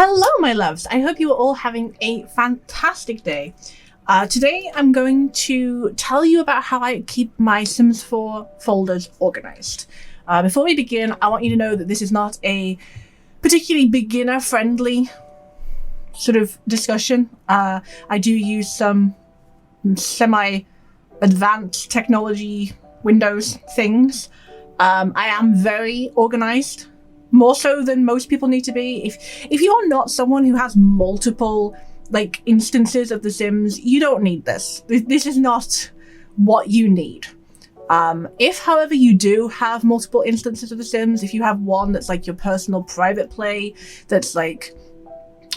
Hello, my loves. I hope you are all having a fantastic day. Today, I'm going to tell you about how I keep my Sims 4 folders organized. Before we begin, I want you to know that this is not a particularly beginner-friendly sort of discussion. I do use some semi-advanced technology Windows things. I am very organized. More so than most people need to be. If you're not someone who has multiple instances of The Sims, you don't need this. This is not what you need. If, however, you do have multiple instances of The Sims, if you have one that's your personal private play, that's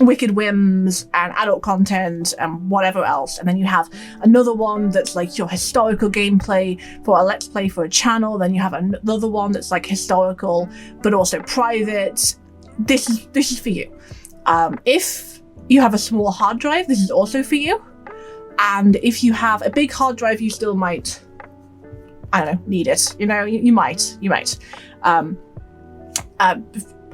Wicked Whims and adult content and whatever else, and then you have another one that's your historical gameplay for a let's play for a channel, then you have another one that's historical but also private, this is for you. If you have a small hard drive, this is also for you. And if you have a big hard drive, you still might, I don't know, need it. You might.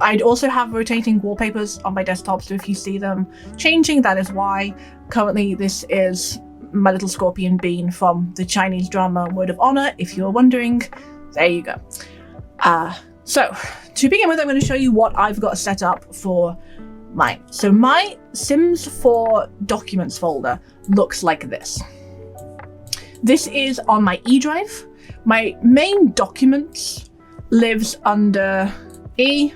I'd also have rotating wallpapers on my desktop, so if you see them changing, that is why. Currently, this is my little scorpion bean from the Chinese drama Word of Honor, if you're wondering. There you go. So, to begin with, I'm going to show you what I've got set up for mine. So my Sims 4 Documents folder looks like this. This is on my E drive. My main documents lives under E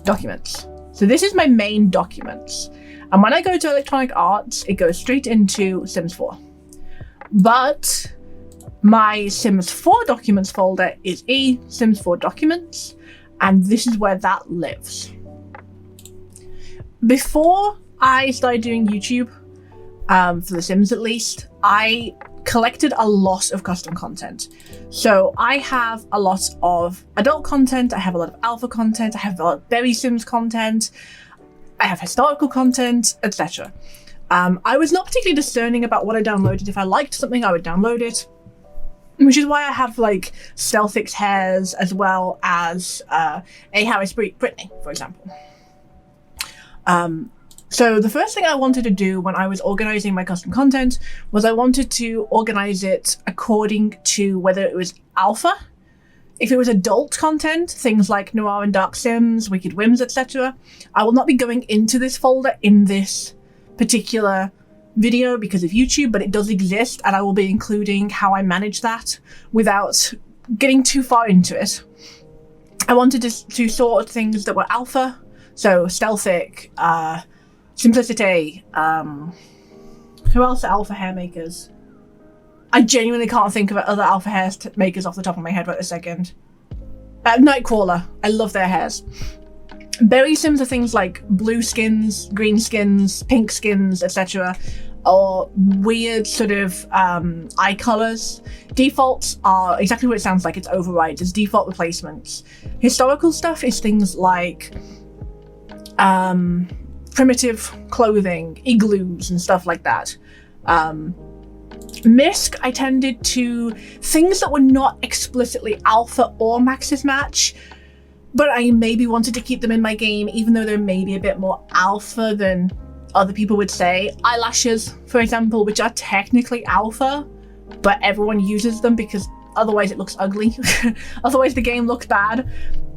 Documents. So this is my main documents. And when I go to Electronic Arts, it goes straight into Sims 4. But my Sims 4 Documents folder is E Sims 4 Documents, and this is where that lives. Before I started doing YouTube, for The Sims at least, I collected a lot of custom content. So I have a lot of adult content, I have a lot of alpha content, I have a lot of Berry Sims content, I have historical content, etc. I was not particularly discerning about what I downloaded. If I liked something, I would download it, which is why I have Stealthix hairs as well as a Harris Brittany, for example. So the first thing I wanted to do when I was organizing my custom content was I wanted to organize it according to whether it was alpha. If it was adult content, things like Noir and Dark Sims, Wicked Whims, etc., I will not be going into this folder in this particular video because of YouTube, but it does exist, and I will be including how I manage that without getting too far into it. I wanted to sort things that were alpha, so Stealthic, Simplicity, who else are alpha hair makers? I genuinely can't think of other alpha hair makers off the top of my head right this second. Nightcrawler, I love their hairs. Berry Sims are things like blue skins, green skins, pink skins, etc. Or weird sort of eye colors. Defaults are exactly what it sounds like, it's overrides, it's default replacements. Historical stuff is things like primitive clothing, igloos, and stuff like that. Misc, I tended to things that were not explicitly alpha or Maxis Match, but I maybe wanted to keep them in my game, even though they're maybe a bit more alpha than other people would say. Eyelashes, for example, which are technically alpha, but everyone uses them because otherwise it looks ugly. Otherwise the game looks bad.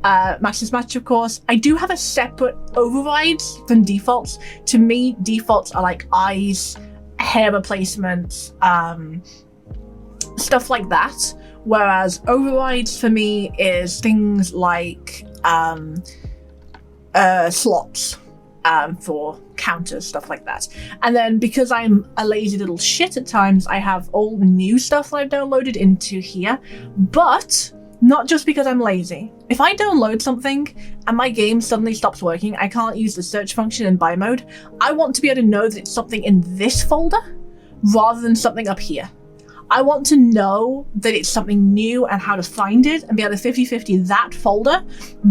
Maxis Match, of course. I do have a separate overrides than defaults. To me, defaults are like eyes, hair replacements, stuff like that. Whereas overrides for me is things like slots for counters, stuff like that. And then because I'm a lazy little shit at times, I have all new stuff that I've downloaded into here. But not just because I'm lazy. If I download something and my game suddenly stops working, I can't use the search function in buy mode, I want to be able to know that it's something in this folder rather than something up here. I want to know that it's something new and how to find it and be able to 50-50 that folder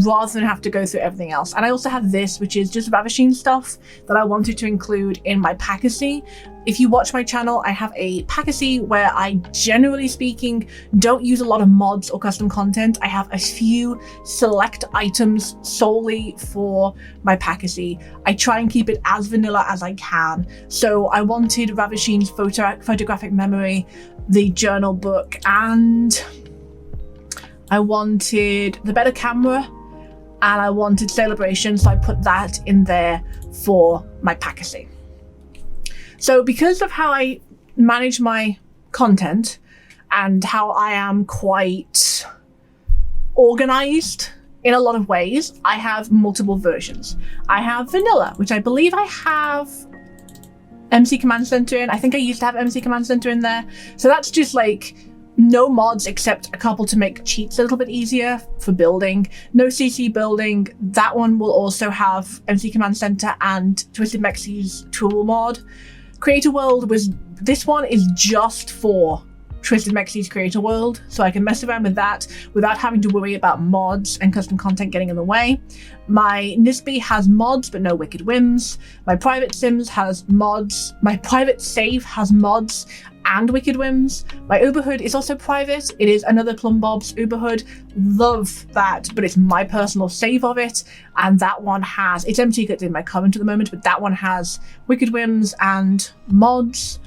rather than have to go through everything else. And I also have this, which is just ravishing stuff that I wanted to include in my Packasy if you watch my channel, I have a package where I, generally speaking, don't use a lot of mods or custom content. I have a few select items solely for my package. I try and keep it as vanilla as I can. So I wanted Ravisheen's photographic memory, the journal book, and I wanted the better camera, and I wanted celebration, so I put that in there for my package. So because of how I manage my content and how I am quite organized in a lot of ways, I have multiple versions. I have vanilla, which I believe I have MC Command Center in. I think I used to have MC Command Center in there. So that's just like no mods except a couple to make cheats a little bit easier for building. No CC building. That one will also have MC Command Center and Twisted Mexie's tool mod. Creator World this one is just for Twisted Mexie's Creator World, so I can mess around with that without having to worry about mods and custom content getting in the way. My NISBI has mods but no Wicked Whims. My private Sims has mods. My private save has mods and Wicked Whims. My Uberhood is also private. It is another Plumbob's Uberhood. Love that, but it's my personal save of it, and that one has, it's empty because it's in my current at the moment, but that one has Wicked Whims and mods.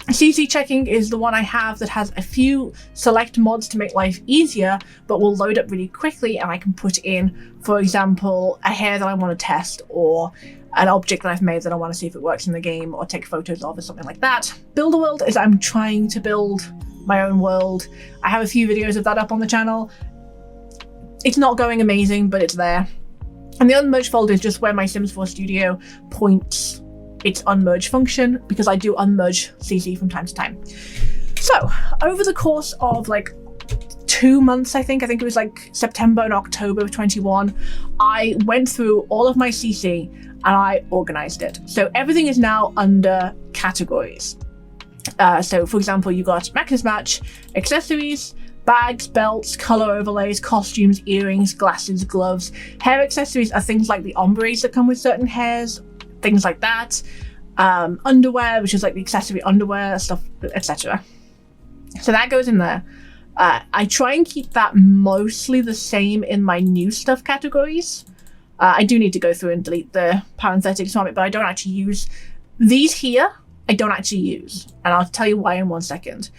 CC checking is the one I have that has a few select mods to make life easier, but will load up really quickly, and I can put in, for example, a hair that I want to test, or an object that I've made that I want to see if it works in the game, or take photos of, or something like that. Build a world is I'm trying to build my own world. I have a few videos of that up on the channel. It's not going amazing, but it's there. And the unmerged folder is just where my Sims 4 Studio points its unmerge function, because I do unmerge CC from time to time. So over the course of like 2 months, I think it was like September and October of 21, I went through all of my CC and I organized it. So everything is now under categories. So for example, you got Max Match, accessories, bags, belts, color overlays, costumes, earrings, glasses, gloves. Hair accessories are things like the ombres that come with certain hairs, things like that. Underwear, which is like the accessory underwear, stuff, etc. So that goes in there. I try and keep that mostly the same in my new stuff categories. I do need to go through and delete the parenthetics from it, but I don't actually use these here. I don't actually use, and I'll tell you why in 1 second.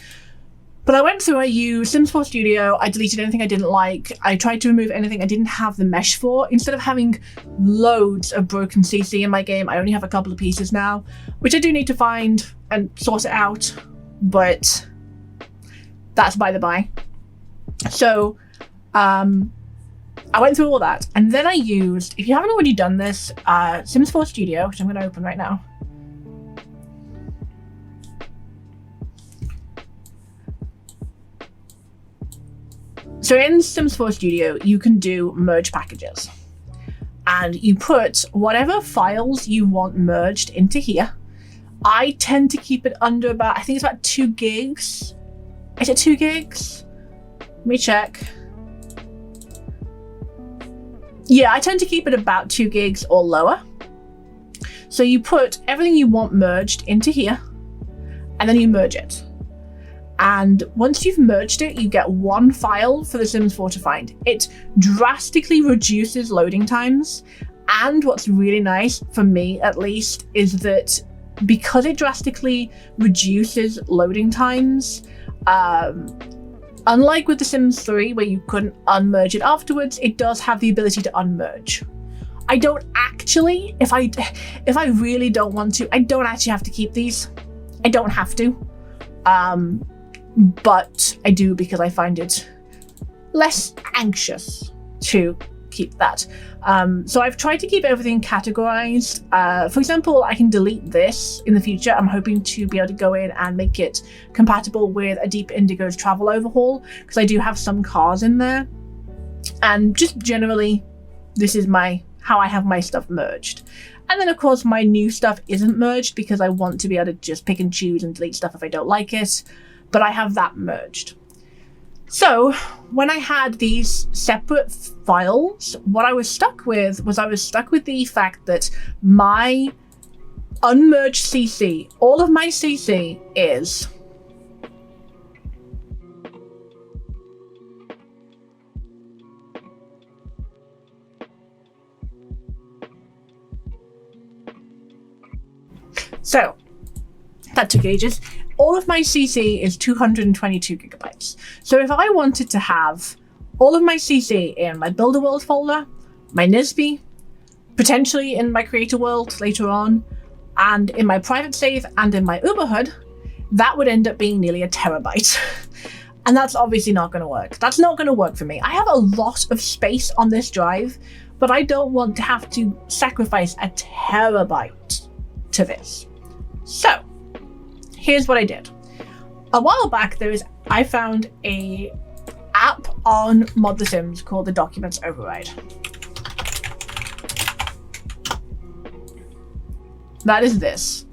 But I went through, I used Sims 4 Studio, I deleted anything I didn't like, I tried to remove anything I didn't have the mesh for. Instead of having loads of broken CC in my game, I only have a couple of pieces now, which I do need to find and sort it out, but that's by the by. So, I went through all that, and then I used, if you haven't already done this, Sims 4 Studio, which I'm going to open right now. So in Sims 4 Studio, you can do merge packages, and you put whatever files you want merged into here. I tend to keep it under about, I think it's about 2 gigs. Is it 2 gigs? Let me check. Yeah, I tend to keep it about 2 gigs or lower. So you put everything you want merged into here, and then you merge it. And once you've merged it, you get 1 file for The Sims 4 to find. It drastically reduces loading times. And what's really nice, for me at least, is that because it drastically reduces loading times, unlike with The Sims 3, where you couldn't unmerge it afterwards, it does have the ability to unmerge. I don't actually, if I really don't want to, I don't actually have to keep these. I don't have to. But I do because I find it less anxious to keep that. So I've tried to keep everything categorized. For example, I can delete this in the future. I'm hoping to be able to go in and make it compatible with a Deep Indigo's travel overhaul, because I do have some cars in there. And just generally, this is how I have my stuff merged. And then of course my new stuff isn't merged because I want to be able to just pick and choose and delete stuff if I don't like it. But I have that merged. So when I had these separate files, what I was stuck with was the fact that my unmerged CC. All of my CC is so that took ages. All of my CC is 222 gigabytes. So if I wanted to have all of my CC in my Builder World folder, my NISBI, potentially in my Creator World later on, and in my private save and in my Uberhood, that would end up being nearly a terabyte. And that's obviously not going to work. That's not going to work for me. I have a lot of space on this drive, but I don't want to have to sacrifice a terabyte to this. So here's what I did. A while back, I found a app on Mod The Sims called the Documents Override. That is this.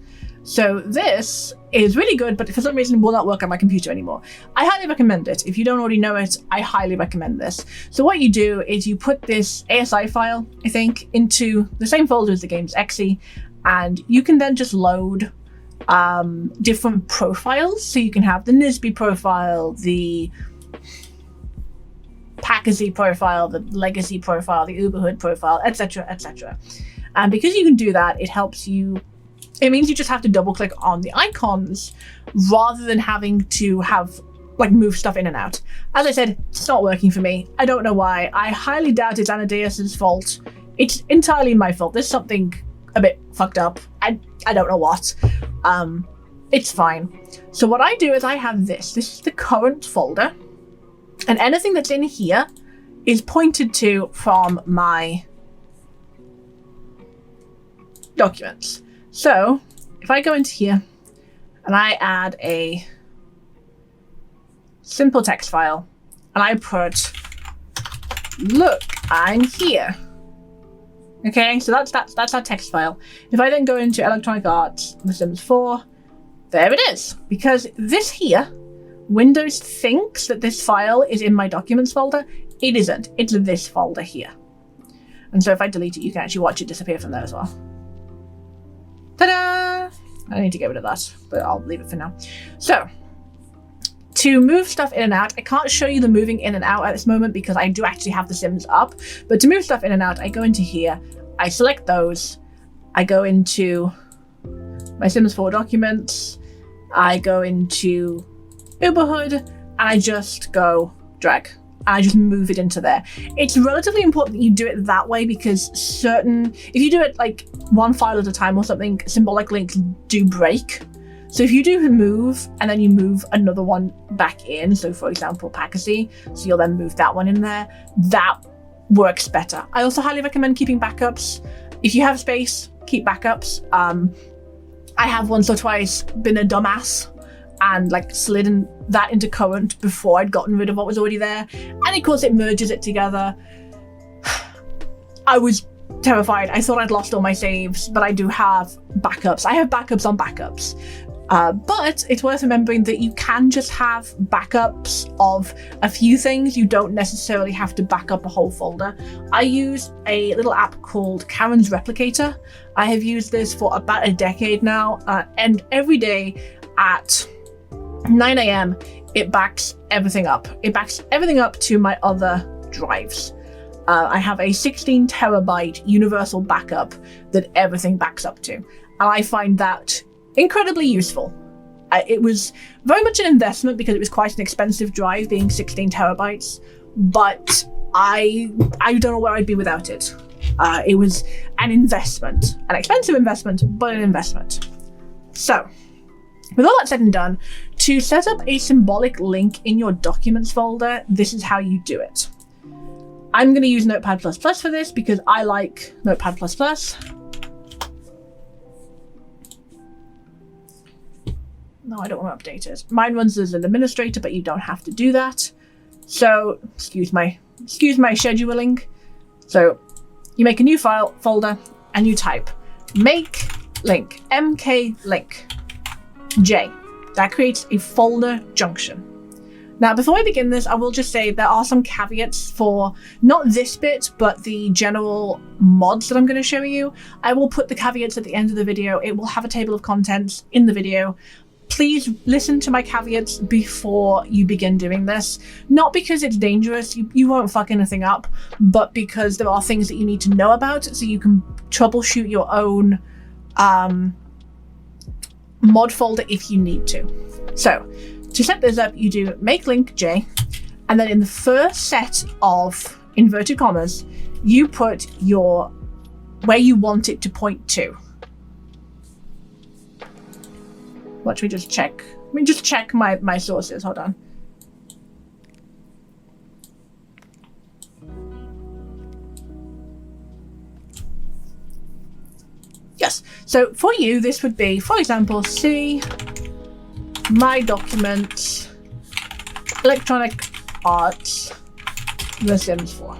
So this is really good, but for some reason will not work on my computer anymore. I highly recommend it. If you don't already know it, I highly recommend this. So what you do is you put this ASI file, I think, into the same folder as the game's exe, and you can then just load different profiles. So you can have the NISBI profile, the Packasy profile, the Legacy profile, the Uberhood profile, etc., etc. And because you can do that, it means you just have to double click on the icons rather than having to move stuff in and out. As I said, it's not working for me. I don't know why. I highly doubt it's Anadeus's fault. It's entirely my fault. There's something a bit fucked up. I don't know what. It's fine. So what I do is I have this. This is the current folder. And anything that's in here is pointed to from my documents. So if I go into here and I add a simple text file and I put, look, I'm here. Okay, so that's our text file. If I then go into Electronic Arts, The Sims 4, there it is. Because this here, Windows thinks that this file is in my documents folder. It isn't. It's this folder here. And so if I delete it, you can actually watch it disappear from there as well. Ta-da! I need to get rid of that, but I'll leave it for now. So, to move stuff in and out, I can't show you the moving in and out at this moment because I do actually have the Sims up. But to move stuff in and out, I go into here, I select those, I go into my Sims 4 documents, I go into Uberhood, and I just go drag. And I just move it into there. It's relatively important that you do it that way because if you do it like one file at a time or something, symbolic links do break. So if you do move and then you move another one back in, so for example, Packasy, so you'll then move that one in there, that works better. I also highly recommend keeping backups. If you have space, keep backups. I have once or twice been a dumbass and slid that into current before I'd gotten rid of what was already there. And of course it merges it together. I was terrified. I thought I'd lost all my saves, but I do have backups. I have backups on backups. But it's worth remembering that you can just have backups of a few things. You don't necessarily have to back up a whole folder. I use a little app called Karen's Replicator. I have used this for about a decade now, and every day at 9 a.m. it backs everything up. It backs everything up to my other drives. I have a 16 terabyte universal backup that everything backs up to. And I find that incredibly useful. It was very much an investment because it was quite an expensive drive, being 16 terabytes, but I don't know where I'd be without it. It was an investment, an expensive investment, but an investment. So, with all that said and done, to set up a symbolic link in your documents folder, this is how you do it. I'm going to use Notepad++ for this because I like Notepad++. No, I don't want to update it. Mine runs as an administrator, but you don't have to do that. So, excuse my scheduling. So, you make a new folder and you type make link, mk link, J. That creates a folder junction. Now, before I begin this, I will just say there are some caveats for not this bit, but the general mods that I'm going to show you. I will put the caveats at the end of the video. It will have a table of contents in the video. Please listen to my caveats before you begin doing this. Not because it's dangerous, you won't fuck anything up, but because there are things that you need to know about so you can troubleshoot your own mod folder if you need to. So, to set this up, you do make link J, and then in the first set of inverted commas, you put your where you want it to point to. Watch me just check. Let me just check my sources. Hold on. Yes. So for you, this would be, for example, see my documents, electronic arts, The Sims 4.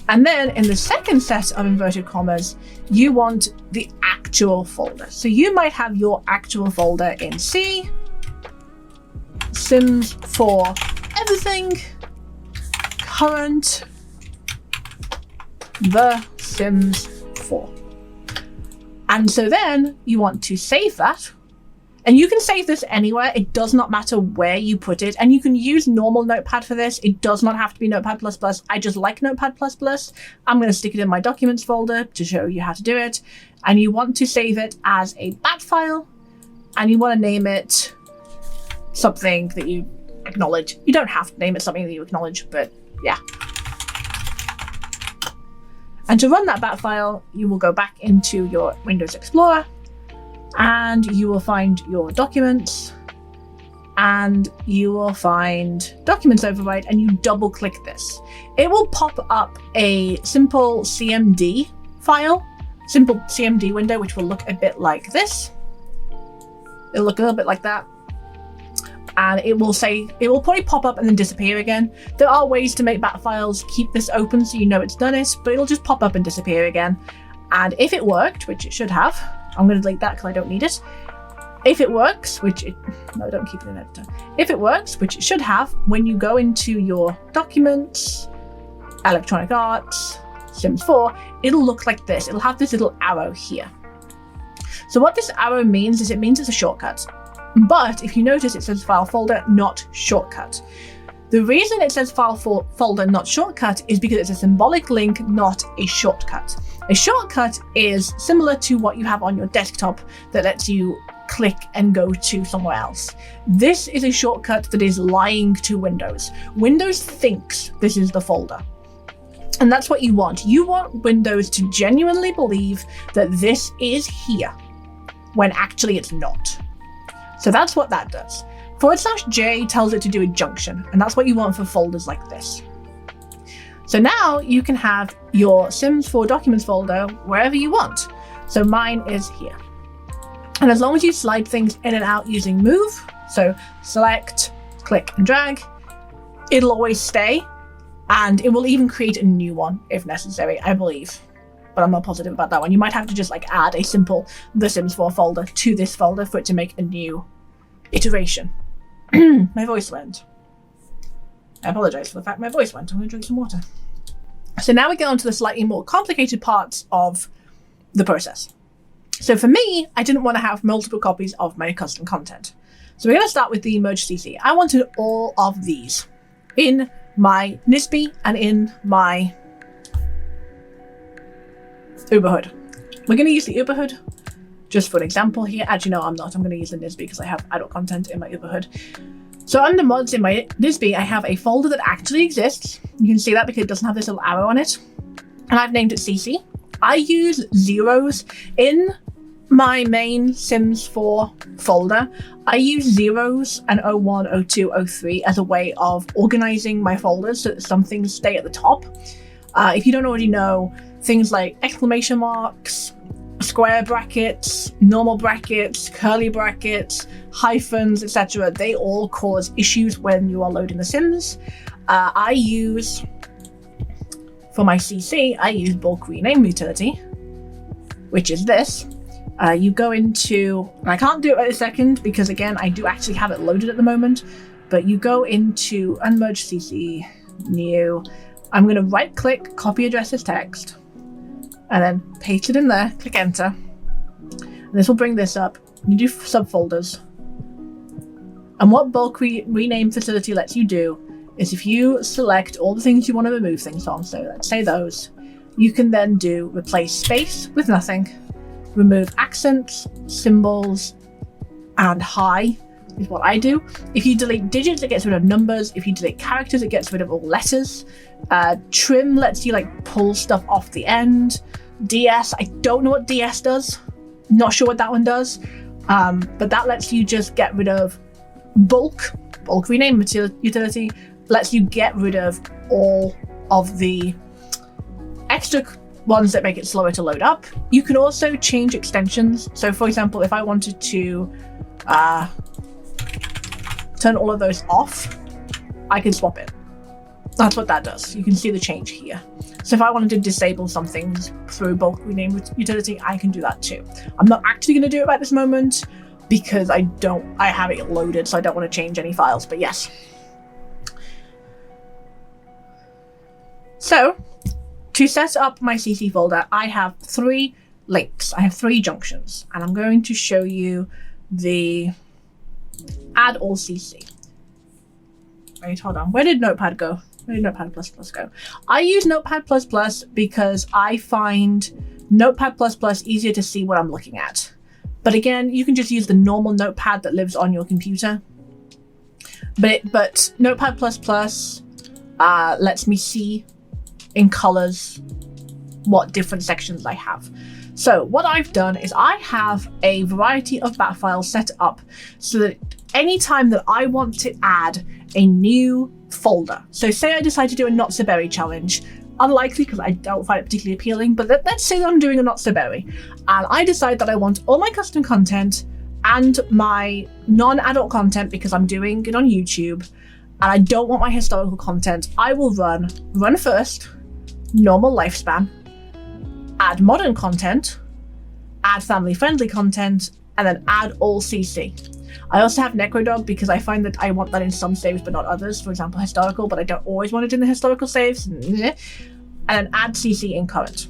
And then in the second set of inverted commas, you want the actual folder. So you might have your actual folder in C, Sims 4, everything, current, The Sims 4. And so then you want to save that, and you can save this anywhere. It does not matter where you put it, and you can use normal Notepad for this. It does not have to be Notepad++. I just like Notepad++. I'm going to stick it in my documents folder to show you how to do it. And you want to save it as a bat file, and you want to name it something that you acknowledge. You don't have to name it something that you acknowledge, but yeah. And to run that bat file, you will go back into your Windows Explorer, and you will find your documents, and you will find documents override, and you double click this. It will pop up a simple CMD file, simple CMD window, which will look a bit like this. It'll look a little bit like that. And it will say, it will probably pop up and then disappear again. There are ways to make bat files keep this open so you know it's done it, but it'll just pop up and disappear again. And if it worked, which it should have, I'm going to delete that because I don't need it. If it works, no, don't keep it in editor. If it works, which it should have, when you go into your documents, electronic arts, Sims 4, it'll look like this. It'll have this little arrow here. So what this arrow means is it means it's a shortcut. But if you notice, it says file folder, not shortcut. The reason it says file folder, not shortcut, is because it's a symbolic link, not a shortcut. A shortcut is similar to what you have on your desktop that lets you click and go to somewhere else. This is a shortcut that is lying to Windows. Windows thinks this is the folder. And that's what you want. You want Windows to genuinely believe that this is here, when actually it's not. So that's what that does. /J tells it to do a junction, and that's what you want for folders like this. So now you can have your Sims 4 documents folder wherever you want. So mine is here. And as long as you slide things in and out using move, so select, click and drag, it'll always stay, and it will even create a new one if necessary, I believe. But I'm not positive about that one. You might have to just like add a simple The Sims 4 folder to this folder for it to make a new iteration. My voice went. I apologize for the fact my voice went. I'm going to drink some water. So now we get on to the slightly more complicated parts of the process. So for me, I didn't want to have multiple copies of my custom content. So we're going to start with the merge CC. I wanted all of these in my NISBI and in my Uberhood. We're going to use the Uberhood just for an example here. Actually, no, I'm not. I'm going to use the NISBI because I have adult content in my Uberhood. So under mods in my NISBI, I have a folder that actually exists. You can see that because it doesn't have this little arrow on it. And I've named it CC. I use zeros in my main Sims 4 folder. I use zeros and 01, 02, 03 as a way of organizing my folders so that some things stay at the top. If you don't already know, things like exclamation marks, square brackets, normal brackets, curly brackets, hyphens, etc. They all cause issues when you are loading the Sims. I use, for my CC, I use bulk rename utility, which is this. You go into, I can't do it right this second because again, I do actually have it loaded at the moment, but you go into unmerged CC, new. I'm going to right click, copy address as text, and then paste it in there, click enter. And this will bring this up. You do subfolders. And what bulk rename facility lets you do is if you select all the things you want to remove things from, so let's say those, you can then do replace space with nothing, remove accents, symbols, and high is what I do. If you delete digits, it gets rid of numbers. If you delete characters, it gets rid of all letters. Trim lets you like pull stuff off the end. DS, I don't know what DS does. Not sure what that one does. But that lets you just get rid of bulk rename utility, lets you get rid of all of the extra ones that make it slower to load up. You can also change extensions. So for example, if I wanted to turn all of those off, I can swap it. That's what that does. You can see the change here. So if I wanted to disable some things through bulk rename utility, I can do that too. I'm not actually going to do it right this moment because I have it loaded, so I don't want to change any files, but yes. So to set up my CC folder, I have 3 links. I have 3 junctions, and I'm going to show you the add all CC. Wait, hold on. Where did Notepad go? Where did Notepad++ go? I use Notepad++ because I find Notepad++ easier to see what I'm looking at. But again, you can just use the normal Notepad that lives on your computer. But Notepad++ lets me see in colors what different sections I have. So what I've done is I have a variety of bat files set up so that anytime that I want to add a new folder, so say I decide to do a Not So Berry challenge, unlikely because I don't find it particularly appealing, but let's say I'm doing a Not So Berry, and I decide that I want all my custom content and my non-adult content because I'm doing it on YouTube, and I don't want my historical content. I will run first, normal lifespan, add modern content, add family-friendly content, and then add all CC. I also have Necrodog because I find that I want that in some saves but not others, for example historical, but I don't always want it in the historical saves. And then add CC in current.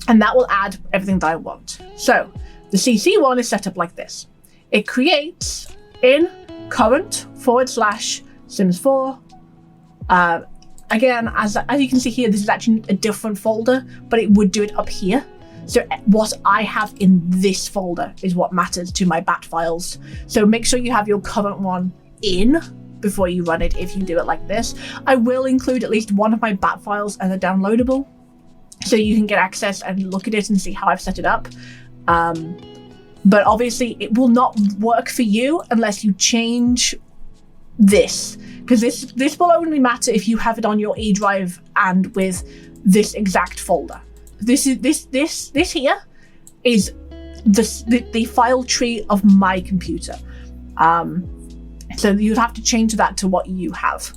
And that will add everything that I want. So the CC one is set up like this. It creates in current /Sims 4. Again, as you can see here, this is actually a different folder, but it would do it up here. So what I have in this folder is what matters to my bat files. So make sure you have your current one in before you run it if you do it like this. I will include at least one of my bat files as a downloadable, so you can get access and look at it and see how I've set it up. But obviously it will not work for you unless you change this, because this will only matter if you have it on your E drive and with this exact folder. This here is the file tree of my computer. So you'd have to change that to what you have.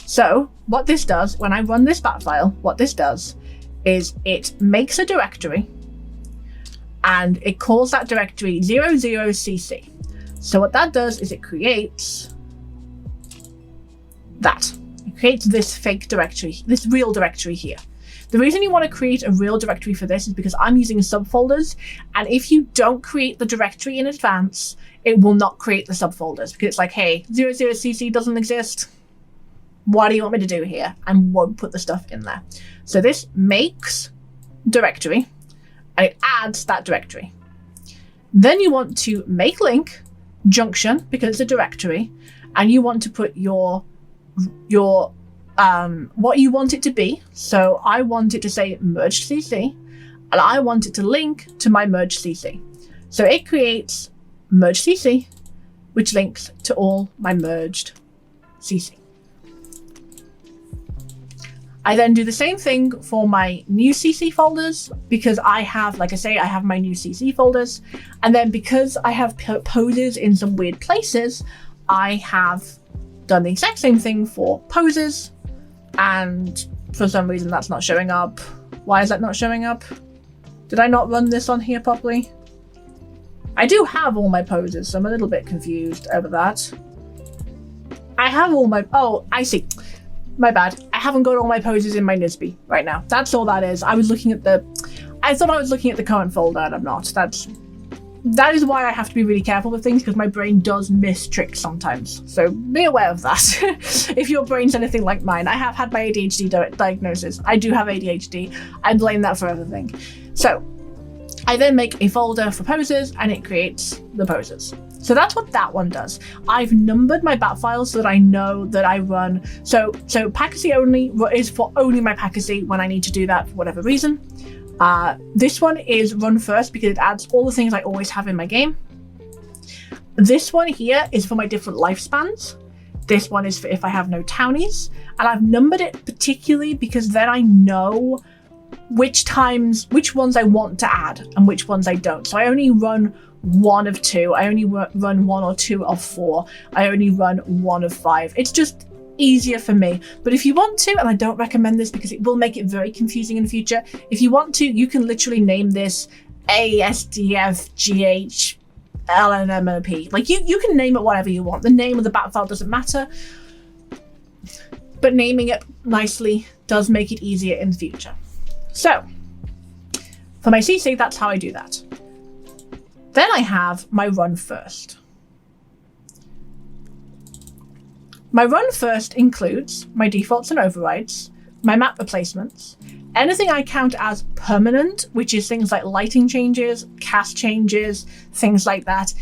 So what this does, when I run this bat file, what this does is it makes a directory and it calls that directory 00cc. So what that does is it creates that. It creates this fake directory, this real directory here. The reason you want to create a real directory for this is because I'm using subfolders, and if you don't create the directory in advance, it will not create the subfolders, because it's like, hey, 00cc doesn't exist. What do you want me to do here? And won't put the stuff in there. So this makes directory, and it adds that directory. Then you want to make link junction, because it's a directory, and you want to put your what you want it to be. So I want it to say merged CC, and I want it to link to my merged CC. So it creates merged CC, which links to all my merged CC. I then do the same thing for my new CC folders, because I have, like I say, I have my new CC folders. And then because I have poses in some weird places, I have done the exact same thing for poses. And for some reason that's not showing up. Why is that not showing up? Did I not run this on here properly? I do have all my poses, so I'm a little bit confused over that. I have all my, oh, I see. My bad. I haven't got all my poses in my NISBI right now. That's all that is. I thought I was looking at the current folder and I'm not. That is why I have to be really careful with things, because my brain does miss tricks sometimes. So be aware of that. If your brain's anything like mine. I have had my ADHD diagnosis. I do have ADHD. I blame that for everything. So I then make a folder for poses and it creates the poses. So that's what that one does. I've numbered my bat files so that I know that I run. So Packasy only is for only my Packasy when I need to do that for whatever reason. This one is run first because it adds all the things I always have in my game. This one here is for my different lifespans. This one is for if I have no townies. And I've numbered it particularly because then I know which ones I want to add and which ones I don't. So I only run one of two. I only run one or two of four. I only run one of five. It's just easier for me. But if you want to, and I don't recommend this because it will make it very confusing in the future, if you want to, you can literally name this ASDFGHLNMOP. Like you can name it whatever you want. The name of the bat file doesn't matter, but naming it nicely does make it easier in the future. So for my CC, that's how I do that. Then I have my run first. My run first includes my defaults and overrides, my map replacements, anything I count as permanent, which is things like lighting changes, cast changes, things like that.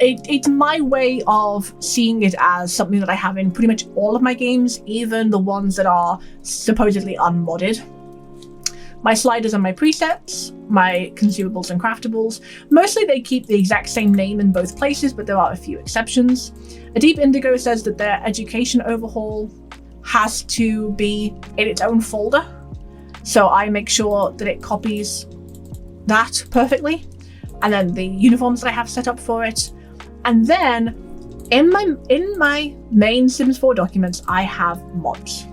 It's my way of seeing it as something that I have in pretty much all of my games, even the ones that are supposedly unmodded. My sliders and my presets, my consumables and craftables. Mostly they keep the exact same name in both places, but there are a few exceptions. A Deep Indigo says that their education overhaul has to be in its own folder. So I make sure that it copies that perfectly. And then the uniforms that I have set up for it. And then in my main Sims 4 documents, I have mods.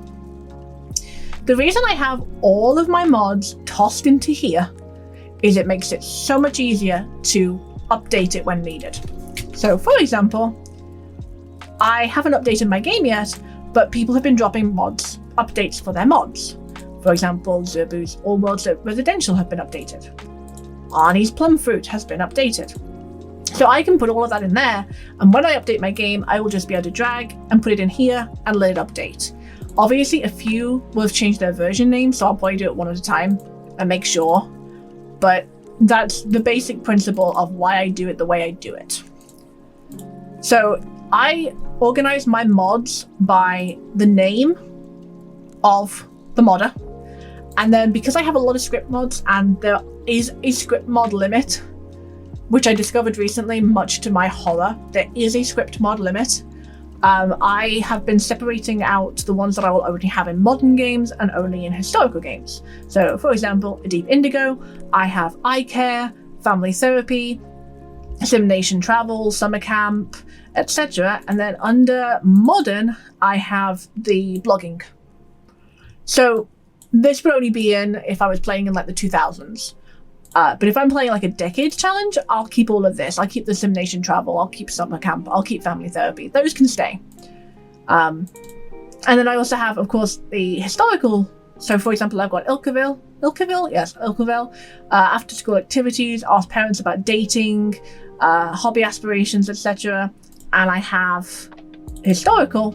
The reason I have all of my mods tossed into here is it makes it so much easier to update it when needed. So for example, I haven't updated my game yet, but people have been dropping updates for their mods. For example, Zerbu's All Worlds Residential have been updated. Arnie's Plum Fruit has been updated. So I can put all of that in there, and when I update my game, I will just be able to drag and put it in here and let it update. Obviously, a few will have changed their version name, so I'll probably do it one at a time and make sure. But that's the basic principle of why I do it the way I do it. So I organize my mods by the name of the modder. And then because I have a lot of script mods and there is a script mod limit, which I discovered recently, much to my horror, there is a script mod limit. I have been separating out the ones that I will only have in modern games and only in historical games. So for example, a Deep Indigo, I have eye care, family therapy, Sim Nation travel, summer camp, etc. And then under modern, I have the blogging. So this would only be in if I was playing in like the 2000s. But if I'm playing like a decades challenge, I'll keep all of this. I'll keep the Sim Nation travel, I'll keep summer camp, I'll keep family therapy. Those can stay. And then I also have, of course, the historical. So for example, I've got Ilkeville. Yes, Ilkeville. After school activities, ask parents about dating, hobby aspirations, etc. And I have historical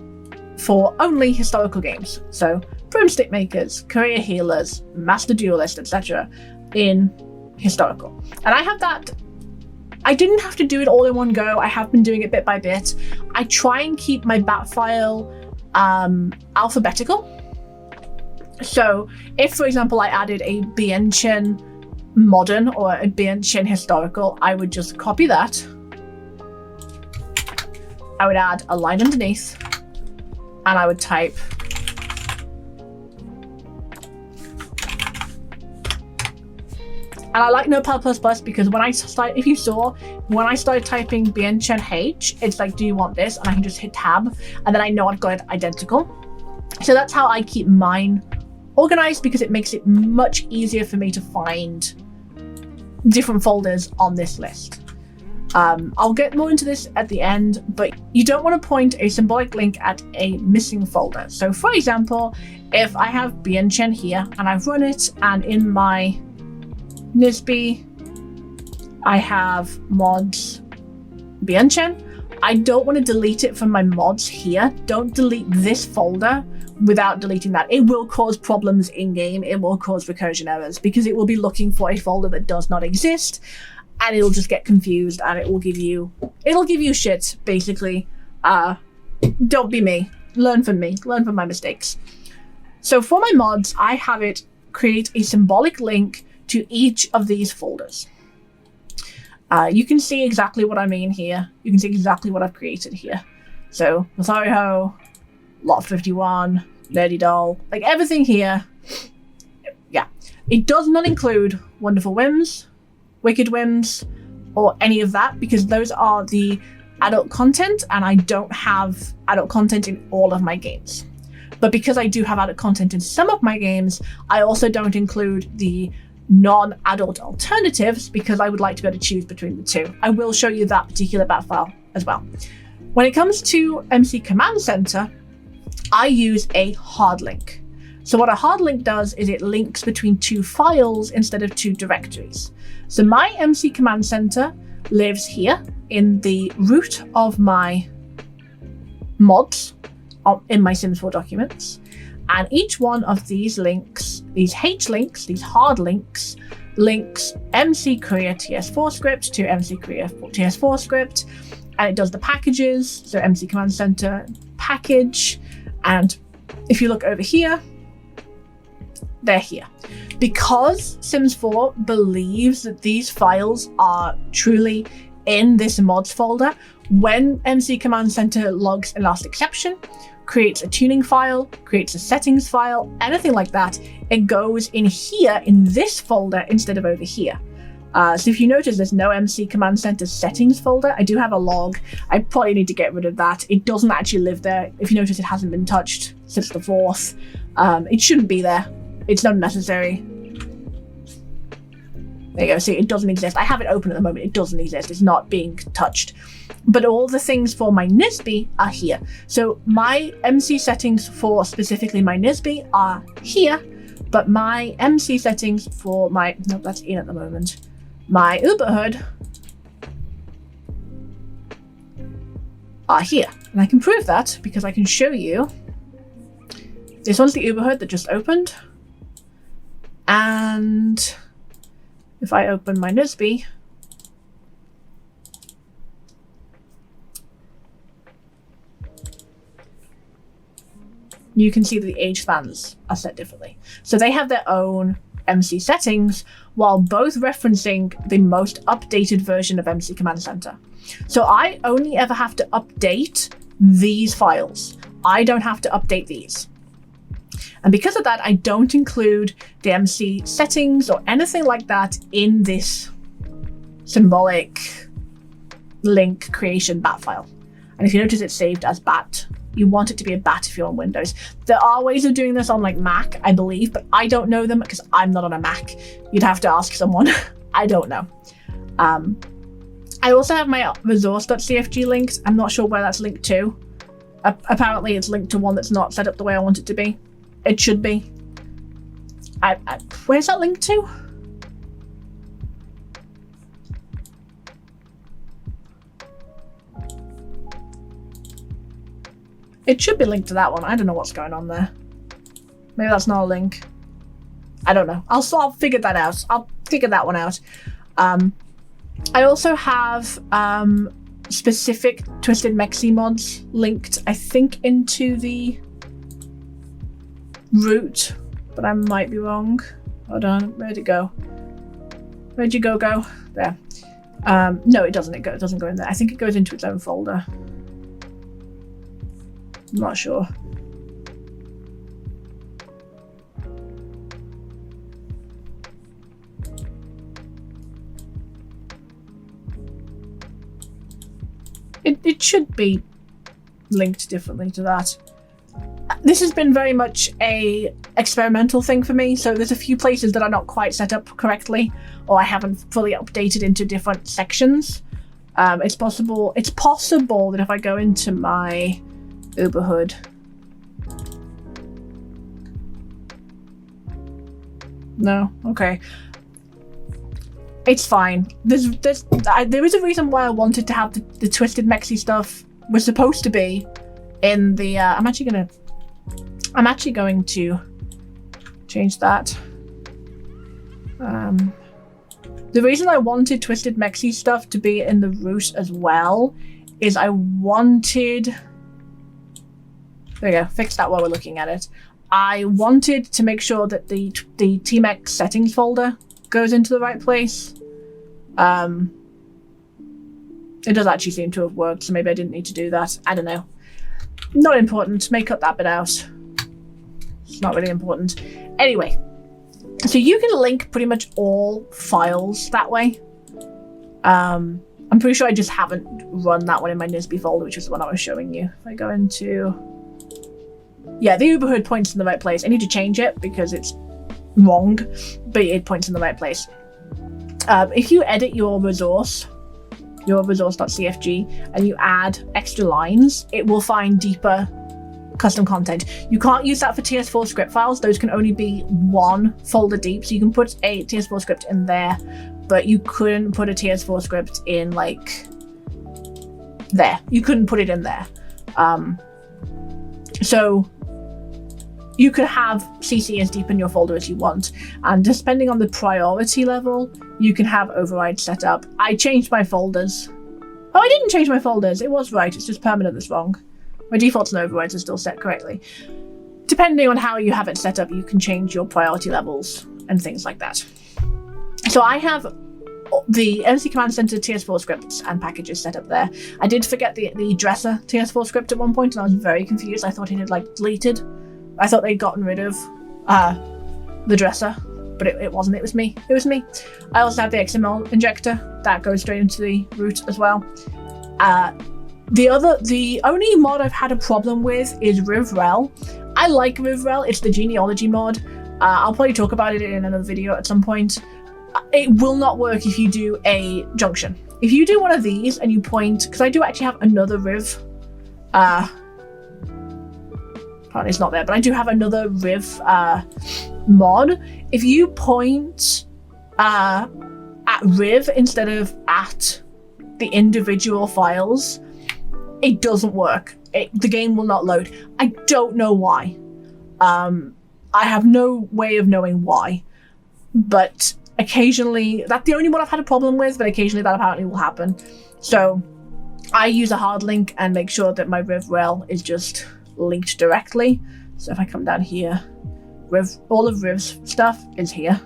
for only historical games. So broomstick makers, career healers, master duelist, etc. in historical. And I have that. I didn't have to do it all in one go. I have been doing it bit by bit. I try and keep my bat file alphabetical. So if, for example, I added a Bianchen modern or a Bianchen historical, I would just copy that. I would add a line underneath and I would type And I like Notepad++ because when I start, if you saw, when I started typing Bianchen H, it's like, do you want this? And I can just hit tab and then I know I've got it identical. So that's how I keep mine organized because it makes it much easier for me to find different folders on this list. I'll get more into this at the end, but you don't want to point a symbolic link at a missing folder. So for example, if I have Bianchen here and I've run it, and in my NISBI, I have mods Bianchen, I don't want to delete it from my mods here. Don't delete this folder without deleting that. It will cause problems in game. It will cause recursion errors because it will be looking for a folder that does not exist, and it'll just get confused and it'll give you shit, basically. Don't be me. Learn from me. Learn from my mistakes. So for my mods, I have it create a symbolic link to each of these folders. You can see exactly what I mean here. You can see exactly what I've created here. So Lothario, Lot 51, Nerdy Doll, like everything here. Yeah. It does not include Wonderful Whims, Wicked Whims, or any of that, because those are the adult content, and I don't have adult content in all of my games. But because I do have adult content in some of my games, I also don't include the non-adult alternatives because I would like to be able to choose between the two. I will show you that particular bat file as well. When it comes to MC Command Center, I use a hard link. So what a hard link does is it links between two files instead of two directories. So my MC Command Center lives here in the root of my mods in my Sims 4 documents. And each one of these links, these H links, these hard links, links MC Korea TS4 script to MC Korea TS4 script. And it does the packages, so MC Command Center package. And if you look over here, they're here. Because Sims 4 believes that these files are truly in this mods folder, when MC Command Center logs a last exception, creates a tuning file, creates a settings file, anything like that, it goes in here in this folder instead of over here. So if you notice there's no MC Command Center settings folder, I do have a log. I probably need to get rid of that. It doesn't actually live there. If you notice, it hasn't been touched since the 4th. It shouldn't be there. It's not necessary. There you go. See, it doesn't exist. I have it open at the moment. It doesn't exist. It's not being touched. But all the things for my NISBI are here. So my MC settings for specifically my NISBI are here, but my MC settings for my, no, that's in at the moment. My Uberhood are here. And I can prove that because I can show you. This one's the Uberhood that just opened. And if I open my NISBI, you can see that the age spans are set differently. So they have their own MC settings while both referencing the most updated version of MC Command Center. So I only ever have to update these files. I don't have to update these. And because of that, I don't include the MC settings or anything like that in this symbolic link creation bat file. And if you notice, it's saved as bat. You want it to be a bat if you're on Windows. There are ways of doing this on like Mac, I believe, but I don't know them because I'm not on a Mac. You'd have to ask someone. I don't know. I also have my resource.cfg linked. I'm not sure where that's linked to. Apparently it's linked to one that's not set up the way I want it to be. It should be. Where's that linked to? It should be linked to that one. I don't know what's going on there. Maybe that's not a link. I don't know. I'll figure that out. I'll figure that one out. I also have specific Twisted Mexi mods linked, I think, into the root, but I might be wrong. Hold on. Where'd it go? Where'd you go? There. No, it doesn't. It doesn't go in there. I think it goes into its own folder. I'm not sure. It should be linked differently to that. This has been very much a experimental thing for me, so there's a few places that are not quite set up correctly, or I haven't fully updated into different sections. It's possible that if I go into my Uberhood, no, okay, it's fine. There is a reason why I wanted to have the Twisted Mexi stuff was supposed to be in the. I'm actually going to change that. The reason I wanted Twisted Mexi stuff to be in the root as well is I wanted. There you go. Fix that while we're looking at it. I wanted to make sure that the TMX settings folder goes into the right place. It does actually seem to have worked, so maybe I didn't need to do that. I don't know. Not important. May cut that bit out. It's not really important. Anyway, so you can link pretty much all files that way. I'm pretty sure I just haven't run that one in my NISBI folder, which is the one I was showing you. If I go into... Yeah, the Uberhood points in the right place. I need to change it because it's wrong, but it points in the right place. If you edit your resource.cfg, and you add extra lines, it will find deeper custom content. You can't use that for TS4 script files. Those can only be one folder deep, so you can put a TS4 script in there, but you couldn't put a TS4 script in like there. You couldn't put it in there. So you could have CC as deep in your folder as you want, and depending on the priority level, you can have overrides set up. I changed my folders. Oh, I didn't change my folders. It was right. It's just permanent that's wrong. My defaults and overrides are still set correctly. Depending on how you have it set up, you can change your priority levels and things like that. So I have the MC Command Center TS4 scripts and packages set up there. I did forget the dresser TS4 script at one point, and I was very confused. I thought it had like deleted. I thought they'd gotten rid of the dresser, but it wasn't. It was me. It was me. I also have the XML injector that goes straight into the root as well. The only mod I've had a problem with is rivrel. I like rivrel. It's the genealogy mod. I'll probably talk about it in another video at some point. It will not work if you do a junction. If you do one of these and you point, because I do actually have another riv. Apparently it's not there, but I do have another riv mod. If you point at riv instead of at the individual files, it doesn't work. The game will not load. I don't know why. I have no way of knowing why, but occasionally, that's the only one I've had a problem with, but occasionally that apparently will happen. So I use a hard link and make sure that my rivrel is just linked directly. So if I come down here, all of Riv's stuff is here.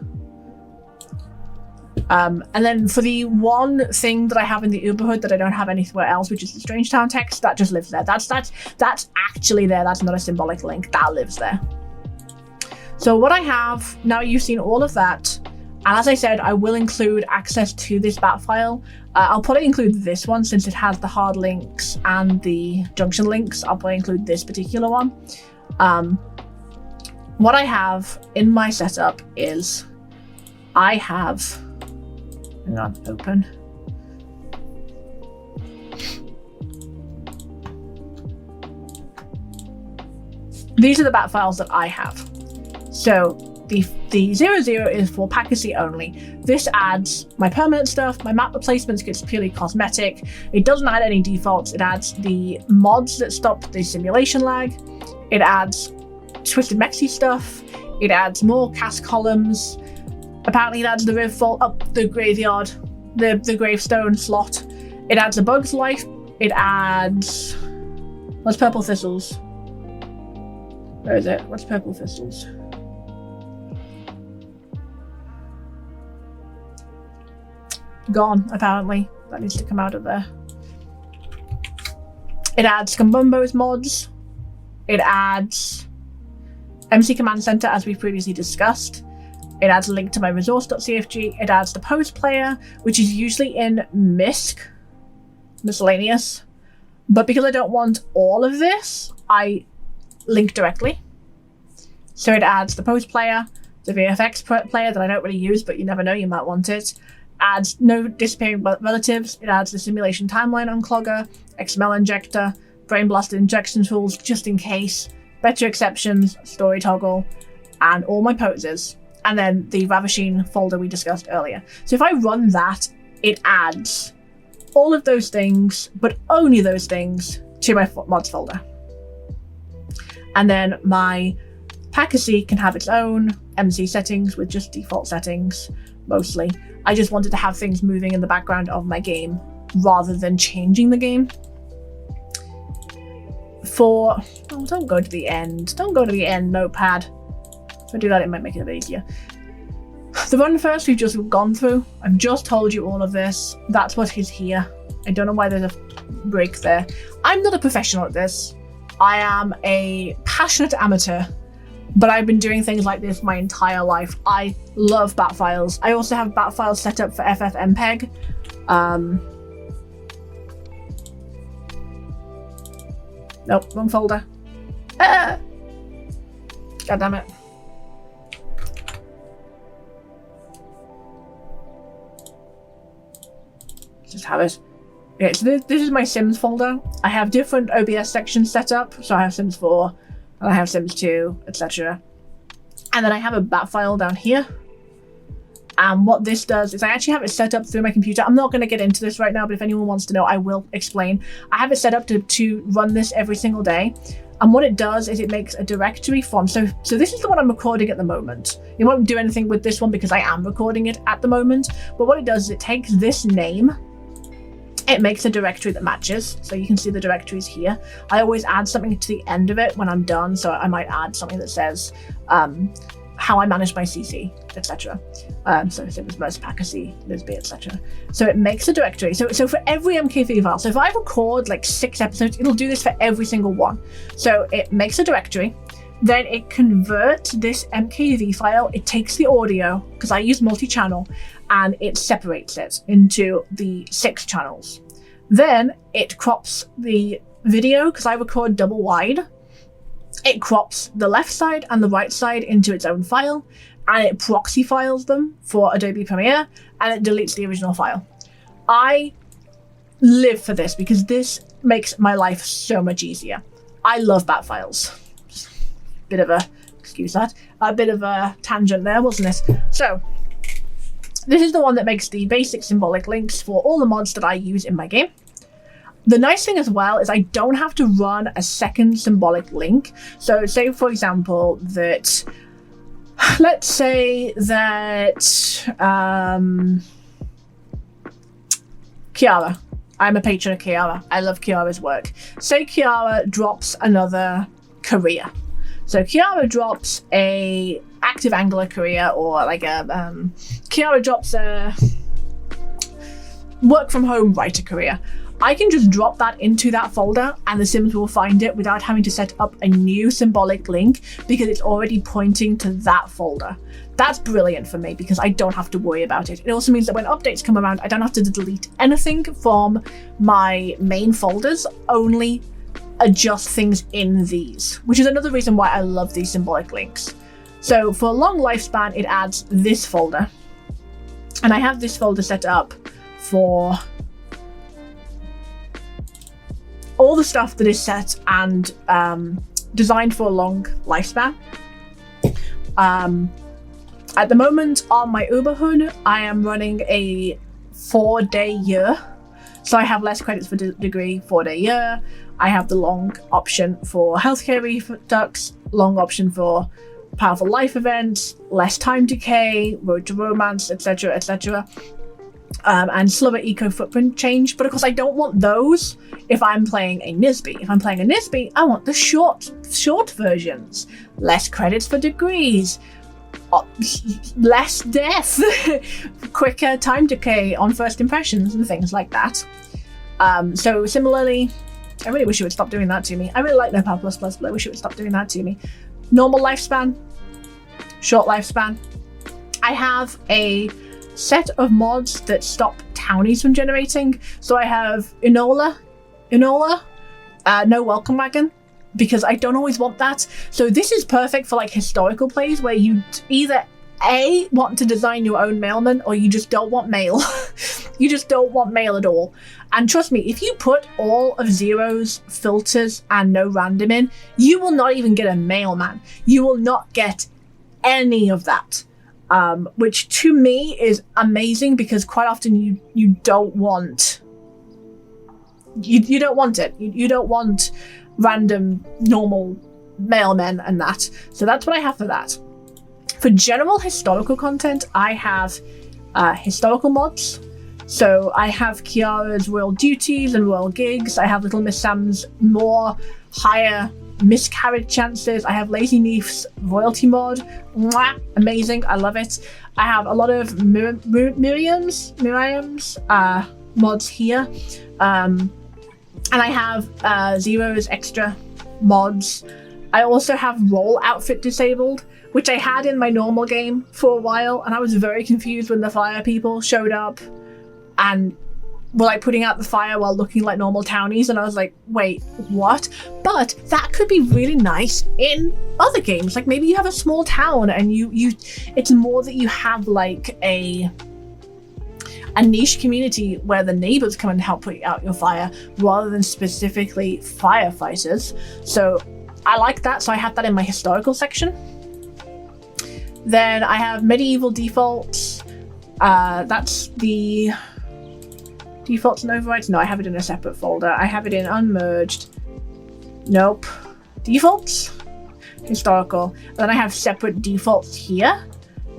And then for the one thing that I have in the Uberhood that I don't have anywhere else, which is the Strangetown text, that just lives there. That's actually there. That's not a symbolic link. That lives there. So what I have, now you've seen all of that. And as I said, I will include access to this bat file. I'll probably include this one since it has the hard links and the junction links. I'll probably include this particular one. What I have in my setup is I have, hang on, open. These are the bat files that I have. So the 00 is for Packasy only. This adds my permanent stuff, my map replacements, it's purely cosmetic. It doesn't add any defaults. It adds the mods that stop the simulation lag. It adds Twisted Mexi stuff. It adds more cast columns. Apparently it adds the riv vault up the graveyard, the gravestone slot. It adds a bug's life. It adds, what's purple thistles? Where is it? What's purple thistles? Gone, apparently. That needs to come out of there. It adds Skumbumbo's mods. It adds MC Command Center, as we've previously discussed. It adds a link to my resource.cfg. It adds the post player, which is usually in MISC, miscellaneous. But because I don't want all of this, I link directly. So it adds the post player, the VFX player that I don't really use, but you never know, you might want it. adds no disappearing relatives. It adds the simulation timeline unclogger, XML injector, brain blaster injection tools just in case, better exceptions, story toggle, and all my poses. And then the Ravishing folder we discussed earlier. So if I run that, it adds all of those things, but only those things, to my mods folder. And then my Packasy can have its own MC settings with just default settings, mostly. I just wanted to have things moving in the background of my game rather than changing the game. Don't go to the end. Don't go to the end, notepad. If I do that, it might make it a bit easier. The run first we've just gone through. I've just told you all of this. That's what is here. I don't know why there's a break there. I'm not a professional at this. I am a passionate amateur, but I've been doing things like this my entire life. I love bat files. I also have bat files set up for FFmpeg. Nope, wrong folder. God damn it. Just have it. Okay, so this is my Sims folder. I have different OBS sections set up. So I have Sims 4, and I have Sims 2, etc. And then I have a bat file down here. And what this does is I actually have it set up through my computer. I'm not going to get into this right now, but if anyone wants to know, I will explain. I have it set up to run this every single day. And what it does is it makes a directory from, so this is the one I'm recording at the moment. It won't do anything with this one because I am recording it at the moment. But what it does is it takes this name, it makes a directory that matches. So you can see the directories here. I always add something to the end of it when I'm done. So I might add something that says how I manage my CC, etc. So if it was most Packasy, NISBI, etc. So it makes a directory. So for every MKV file, so if I record like 6 episodes, it'll do this for every single one. So it makes a directory, then it converts this MKV file, it takes the audio, because I use multi-channel, and it separates it into the 6 channels. Then it crops the video, because I record double wide. It crops the left side and the right side into its own file, and it proxy files them for Adobe Premiere, and it deletes the original file. I live for this because this makes my life so much easier. I love bat files. Bit of a, excuse that, a bit of a tangent there, wasn't it? So, this is the one that makes the basic symbolic links for all the mods that I use in my game. The nice thing as well is I don't have to run a second symbolic link. So say, for example, that, let's say that Xie'er. I'm a patron of Xie'er. I love Xie'er's work. Say Xie'er drops another career. So Xie'er drops a active angler career, or like a Xie'er drops a work from home writer career. I can just drop that into that folder and the Sims will find it without having to set up a new symbolic link because it's already pointing to that folder. That's brilliant for me because I don't have to worry about it. It also means that when updates come around, I don't have to delete anything from my main folders, only adjust things in these, which is another reason why I love these symbolic links. So for a long lifespan, it adds this folder. And I have this folder set up for all the stuff that is set and designed for a long lifespan. At the moment on my Uberhood, I am running a 4-day year. So I have less credits for degree, 4-day year. I have the long option for healthcare redux, long option for powerful life events, less time decay, road to romance, etc., etc. And slower eco footprint change. But of course I don't want those if I'm playing a NISBI. If I'm playing a NISBI, I want the short versions. Less credits for degrees, less death, quicker time decay on first impressions and things like that. So similarly, I really wish it would stop doing that to me. I really like Notepad++, but I wish it would stop doing that to me. Normal lifespan, short lifespan. I have a set of mods that stop townies from generating. So I have Enola, no welcome wagon, because I don't always want that. So this is perfect for like historical plays where you either A, want to design your own mailman, or you just don't want mail. You just don't want mail at all. And trust me, if you put all of Xie'er's filters and no random in, you will not even get a mailman. You will not get any of that. Which to me is amazing, because quite often you don't want you don't want it. You don't want random normal mailmen and that. So that's what I have for that. For general historical content, I have historical mods. So I have Kiara's royal duties and royal gigs. I have Little Miss Sam's more higher miscarriage chances. I have Lazy Neef's royalty mod. Mwah, amazing, I love it. I have a lot of Miriam's mods here. And I have Xie'er's extra mods. I also have role outfit disabled, which I had in my normal game for a while, and I was very confused when the fire people showed up and were like putting out the fire while looking like normal townies, and I was like, wait, what? But that could be really nice in other games. Like maybe you have a small town and it's more that you have like a niche community where the neighbors come and help put out your fire rather than specifically firefighters. So I like that, so I have that in my historical section. Then I have medieval defaults. That's the defaults and overrides. No, I have it in a separate folder. I have it in unmerged. Nope. Defaults, historical. And then I have separate defaults here.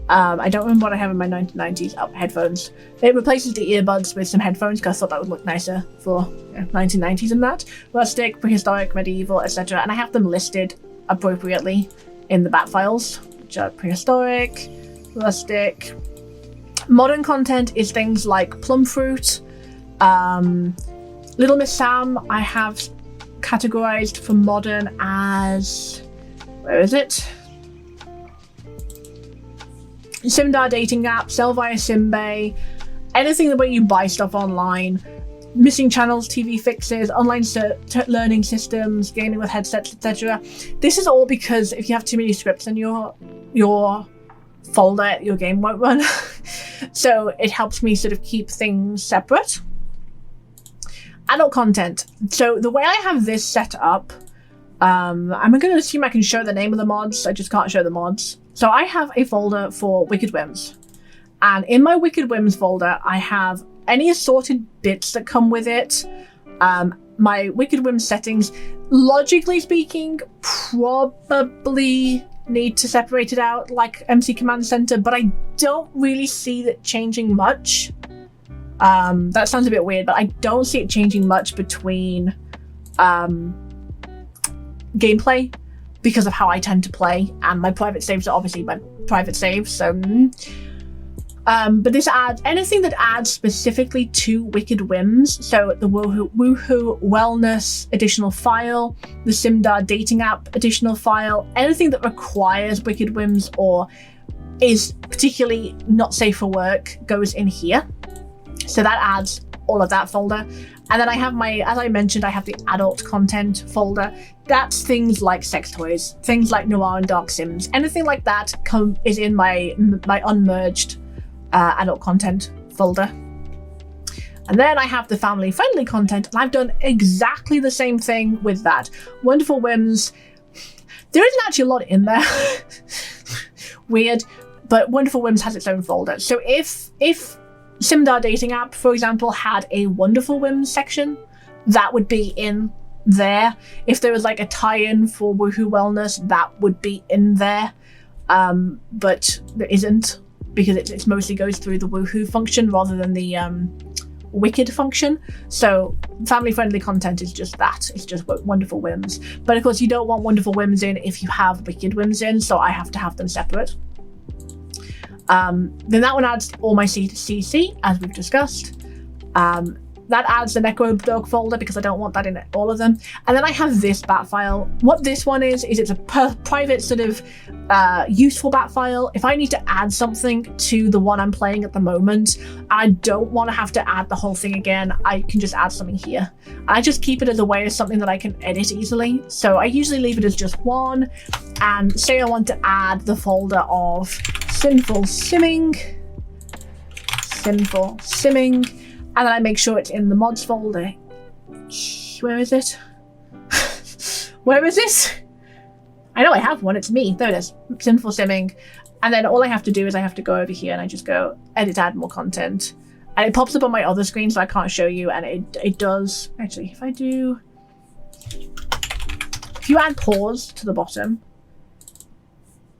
I don't remember what I have in my 1990s. Oh, headphones. It replaces the earbuds with some headphones because I thought that would look nicer for 1990s and that. Rustic, prehistoric, medieval, etc. And I have them listed appropriately in the bat files, which are prehistoric, rustic. Modern content is things like plum fruit. Little Miss Sam I have categorized for modern as, where is it? Simdar dating app, sell via Simbay, anything the way you buy stuff online, missing channels, TV fixes, online learning systems, gaming with headsets, etc. This is all because if you have too many scripts in your folder, your game won't run. So it helps me sort of keep things separate. Adult content. So the way I have this set up, I'm going to assume I can show the name of the mods. I just can't show the mods. So I have a folder for Wicked Whims. And in my Wicked Whims folder, I have any assorted bits that come with it. My Wicked Whims settings, logically speaking, probably need to separate it out like MC Command Center, but I don't really see that changing much. That sounds a bit weird, but I don't see it changing much between gameplay because of how I tend to play, and my private saves are obviously my private saves, so but this adds anything that adds specifically to Wicked Whims, so the Woohoo Wellness additional file, the Simdar dating app additional file, anything that requires Wicked Whims or is particularly not safe for work goes in here. So that adds all of that folder. And then I have as I mentioned, I have the adult content folder. That's things like sex toys, things like Noir and Dark Sims, anything like that is in my unmerged adult content folder. And then I have the family friendly content, and I've done exactly the same thing with that. Wonderful Whims. There isn't actually a lot in there. Weird, but Wonderful Whims has its own folder. So if Simdar dating app, for example, had a Wonderful Whims section, that would be in there. If there was like a tie-in for Woohoo Wellness, that would be in there. But there isn't, because it mostly goes through the Woohoo function rather than the Wicked function. So family-friendly content is just that. It's just Wonderful Whims. But of course, you don't want Wonderful Whims in if you have Wicked Whims in, so I have to have them separate. Then that one adds all my CC, as we've discussed. That adds the Necro Dog folder because I don't want that in all of them. And then I have this bat file. What this one is it's a private sort of useful bat file. If I need to add something to the one I'm playing at the moment, I don't want to have to add the whole thing again. I can just add something here. I just keep it as a way of something that I can edit easily. So I usually leave it as just one. And say I want to add the folder of sinful simming, and then I make sure it's in the mods folder. Where is it? Where is it? I know I have one, it's me. There it is, sinful simming. And then all I have to do is I have to go over here and I just go edit, add more content. And it pops up on my other screen so I can't show you, and it does. Actually, if you add pause to the bottom.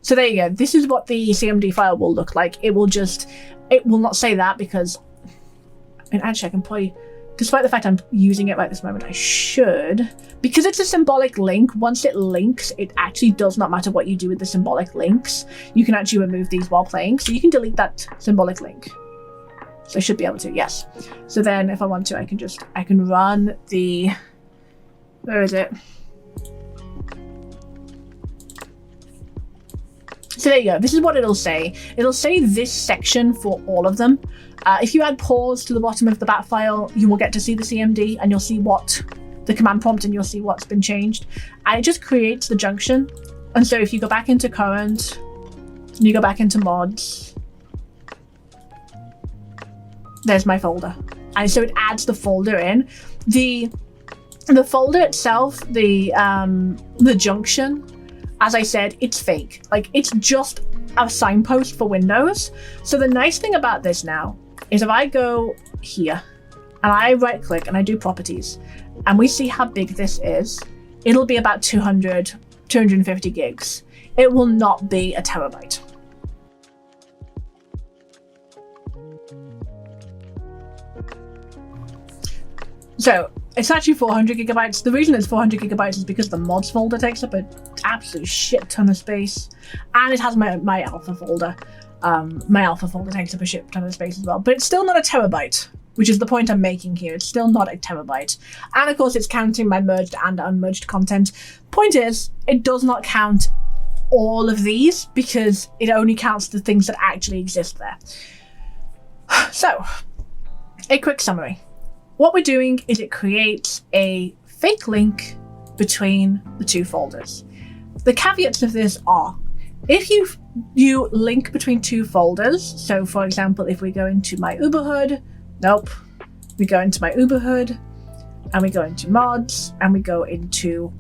So there you go. This is what the CMD file will look like. It will not say that because, I mean, actually I can probably, despite the fact I'm using it right this moment, I should. Because it's a symbolic link, once it links, it actually does not matter what you do with the symbolic links. You can actually remove these while playing. So you can delete that symbolic link. So I should be able to, yes. So then if I want to, I can run the, where is it? So there you go. This is what it'll say. It'll say this section for all of them. If you add pause to the bottom of the bat file, you will get to see the CMD and you'll see what the command prompt and you'll see what's been changed. And it just creates the junction. And so if you go back into current, and you go back into mods, there's my folder. And so it adds the folder in. The folder itself, the junction, as I said, it's fake. Like, it's just a signpost for Windows. So the nice thing about this now is if I go here and I right click and I do properties and we see how big this is, it'll be about 250 gigs. It will not be a terabyte. So it's actually 400 gigabytes. The reason it's 400 gigabytes is because the mods folder takes up an absolute shit ton of space. And it has my alpha folder. My alpha folder takes up a shit ton of space as well. But it's still not a terabyte, which is the point I'm making here. It's still not a terabyte. And of course, it's counting my merged and unmerged content. Point is, it does not count all of these because it only counts the things that actually exist there. So, a quick summary. What we're doing is it creates a fake link between the two folders. The caveats of this are, if you link between two folders, so for example, if we go into my Uberhood, we go into my Uberhood, and we go into mods, and we go into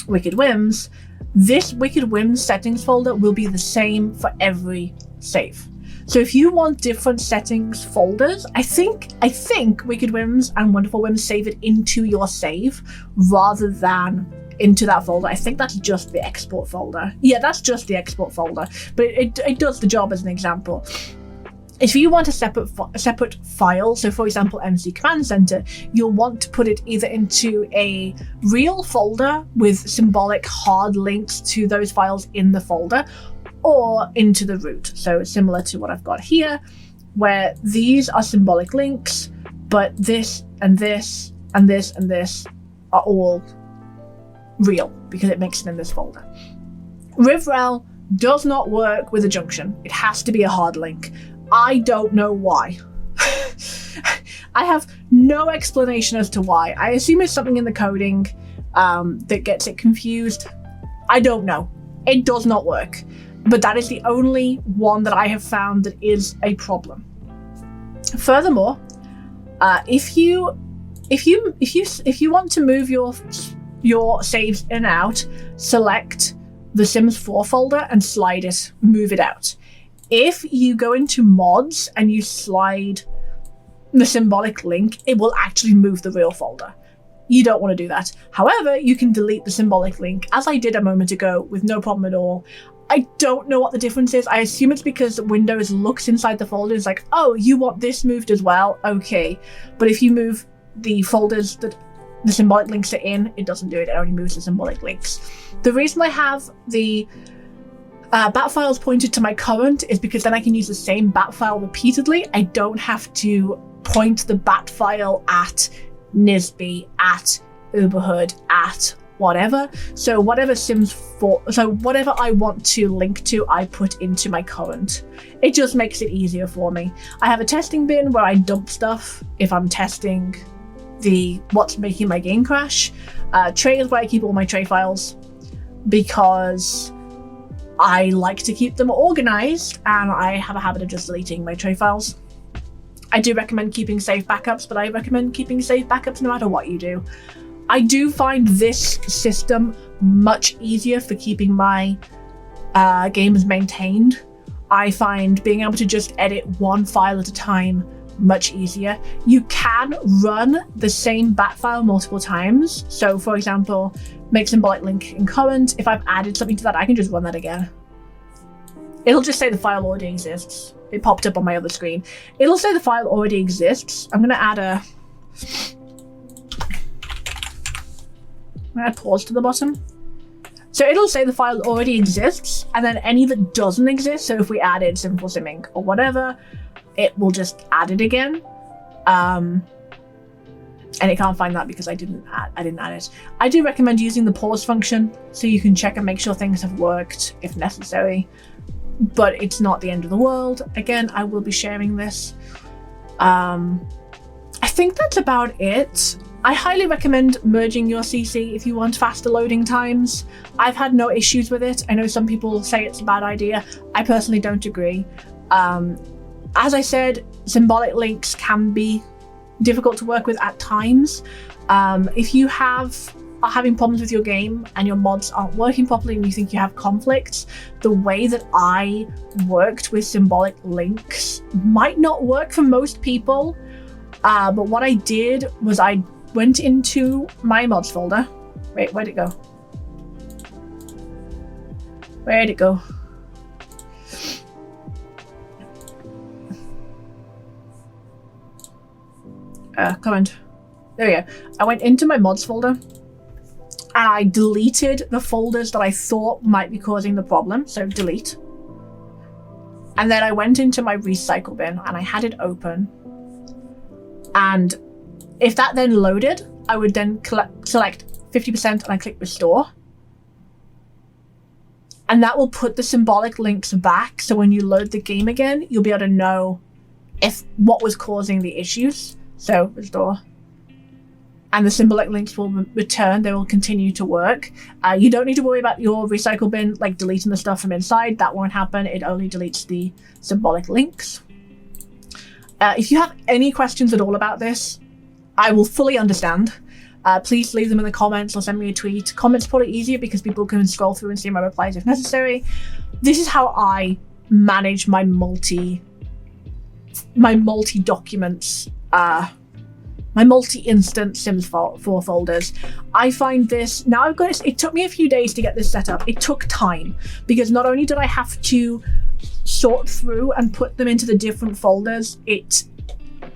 Wicked Whims, this Wicked Whims settings folder will be the same for every save. So if you want different settings folders, I think Wicked Whims and Wonderful Whims save it into your save rather than into that folder. I think that's just the export folder. Yeah, that's just the export folder, but it does the job as an example. If you want a separate file, so for example, MC Command Center, you'll want to put it either into a real folder with symbolic hard links to those files in the folder, or into the root. So similar to what I've got here, where these are symbolic links, but this and this and this and this are all real because it makes it in this folder. RivRel does not work with a junction. It has to be a hard link. I don't know why. I have no explanation as to why. I assume it's something in the coding that gets it confused. I don't know. It does not work. But that is the only one that I have found that is a problem. Furthermore, if you want to move your saves in and out, select the Sims 4 folder and slide it, move it out. If you go into mods and you slide the symbolic link, it will actually move the real folder. You don't want to do that. However, you can delete the symbolic link, as I did a moment ago, with no problem at all. I don't know what the difference is. I assume it's because Windows looks inside the folder. It's like, oh, you want this moved as well? Okay. But if you move the folders that the symbolic links are in, it doesn't do it. It only moves the symbolic links. The reason I have the bat files pointed to my current is because then I can use the same bat file repeatedly. I don't have to point the bat file at NISBI, at Uberhood, at whatever. So whatever whatever I want to link to, I put into my current. It just makes it easier for me. I have a testing bin where I dump stuff if I'm testing what's making my game crash. Tray is where I keep all my tray files, because I like to keep them organized, and I have a habit of just deleting my tray files. I do recommend keeping safe backups, but I recommend keeping safe backups no matter what you do. I do find this system much easier for keeping my games maintained. I find being able to just edit one file at a time much easier. You can run the same bat file multiple times. So for example, make symbolic link in current. If I've added something to that, I can just run that again. It'll just say the file already exists. It popped up on my other screen. It'll say the file already exists. I'm gonna add pause to the bottom. So it'll say the file already exists, and then any that doesn't exist, so if we added simple simming or whatever, it will just add it again. And it can't find that because I didn't add it. I do recommend using the pause function so you can check and make sure things have worked if necessary, but it's not the end of the world. Again, I will be sharing this. I think that's about it. I highly recommend merging your CC if you want faster loading times. I've had no issues with it. I know some people say it's a bad idea. I personally don't agree. As I said, symbolic links can be difficult to work with at times. If you are having problems with your game and your mods aren't working properly and you think you have conflicts, the way that I worked with symbolic links might not work for most people. But what I did was I went into my mods folder. Wait, where'd it go? Where'd it go? Comment. There we go. I went into my mods folder and I deleted the folders that I thought might be causing the problem. So delete. And then I went into my recycle bin and I had it open. And if that then loaded, I would then select 50% and I click restore. And that will put the symbolic links back. So when you load the game again, you'll be able to know what was causing the issues. So restore. And the symbolic links will return. They will continue to work. You don't need to worry about your recycle bin, like deleting the stuff from inside. That won't happen. It only deletes the symbolic links. If you have any questions at all about this, I will fully understand. Please leave them in the comments or send me a tweet. Comments probably easier because people can scroll through and see my replies if necessary. This is how I manage my multi-documents, my multi-instance Sims 4 folders. I find this, now I've got it took me a few days to get this set up. It took time because not only did I have to sort through and put them into the different folders,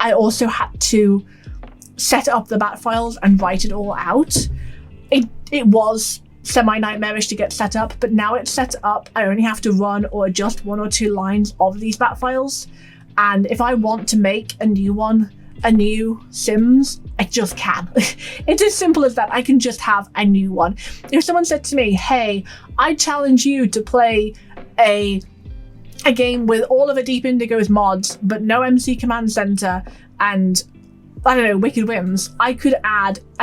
I also had to set up the bat files and write it all out. It was semi-nightmarish to get set up, but now it's set up. I only have to run or adjust 1 or 2 lines of these bat files. And if I want to make a new Sims, I just can. It's as simple as that. I can just have a new one. If someone said to me, hey, I challenge you to play a game with all of a Deep Indigo's mods, but no MC Command Center and I don't know, Wicked Whims, I could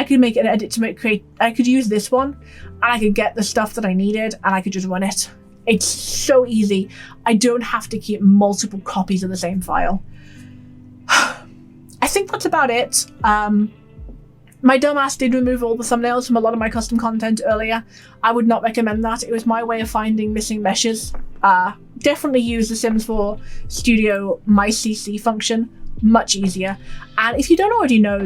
make an edit to I could use this one and I could get the stuff that I needed and I could just run it. It's so easy. I don't have to keep multiple copies of the same file. I think that's about it. My dumbass did remove all the thumbnails from a lot of my custom content earlier. I would not recommend that. It was my way of finding missing meshes. Definitely use the Sims 4 Studio MyCC function. Much easier. And if you don't already know,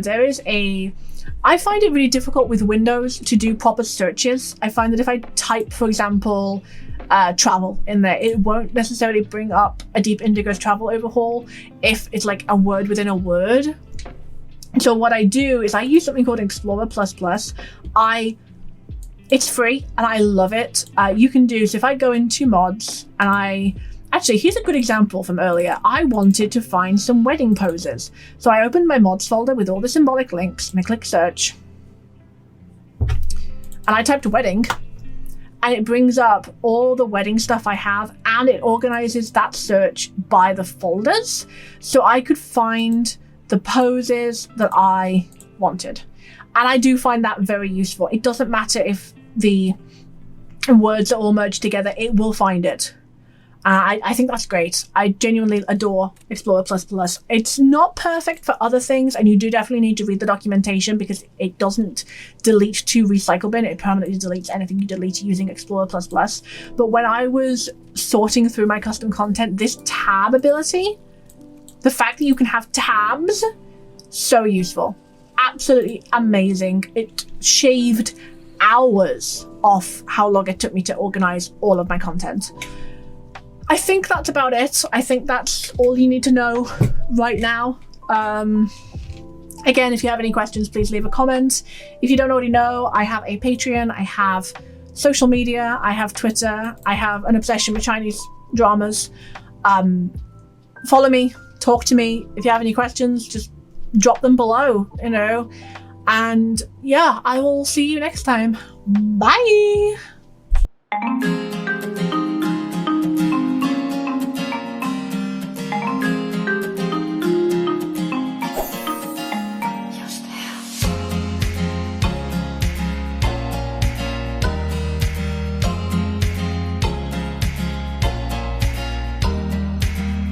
I find it really difficult with Windows to do proper searches. I find that if I type, for example, travel in there, it won't necessarily bring up a Deep Indigo's travel overhaul if it's like a word within a word. So what I do is I use something called Explorer++. It's free and I love it. You can do, so if I go into mods and actually, here's a good example from earlier. I wanted to find some wedding poses. So I opened my mods folder with all the symbolic links and I click search. And I typed wedding and it brings up all the wedding stuff I have and it organizes that search by the folders. So I could find the poses that I wanted. And I do find that very useful. It doesn't matter if the and words are all merged together, it will find it. I think that's great. I genuinely adore Explorer++. It's not perfect for other things, and you do definitely need to read the documentation because it doesn't delete to recycle bin. It permanently deletes anything you delete using Explorer++. But when I was sorting through my custom content, this tab ability, the fact that you can have tabs, so useful. Absolutely amazing. It shaved hours off how long it took me to organize all of my content. I think that's about it. I think that's all you need to know right now. Again, if you have any questions, please leave a comment. If you don't already know, I have a Patreon, I have social media, I have Twitter, I have an obsession with Chinese dramas. Follow me, talk to me. If you have any questions, just drop them below, you know. And yeah, I will see you next time. Bye!